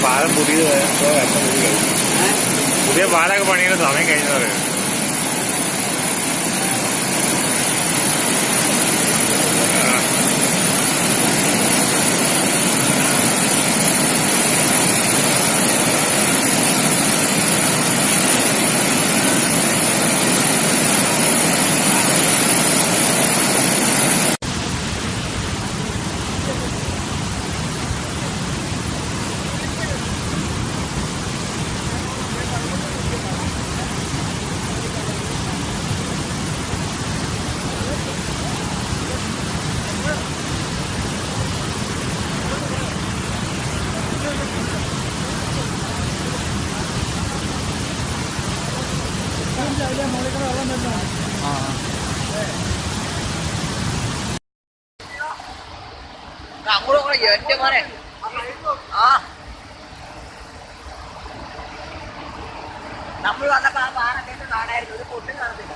പാലം പുതിയത് പുതിയ പാലൊക്കെ പണിയുടെ സമയം കഴിഞ്ഞു പറയും. അങ്ങോട്ടും കൂടെ എന്റെ മോനെ നമ്മൾ വന്നപ്പോ ആ പാറൊക്കെ കാണായിരുന്നു, ഒരു പൊട്ടും കാണത്തില്ല.